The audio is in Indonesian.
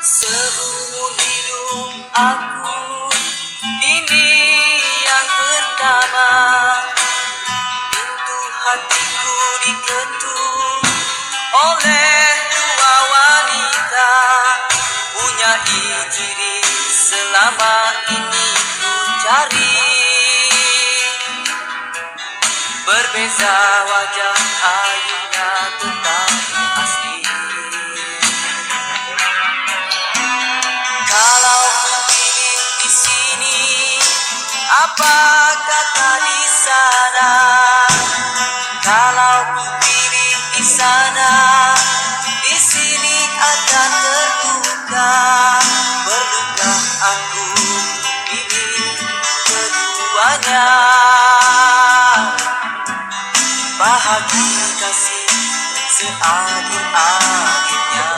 Seumur hidup aku, ini yang pertama. Pintu hatiku diketuk oleh dua wanita. Punyai ciri selama ini ku cari. Berbeza wajah, ayunya tetap asli. Kalau ku pilih di sini, apa kata di sana? Kalau ku pilih di sana, di sini akan terluka. Perlukah aku pilih keduanya? Bahagia kasih seadil-adilnya.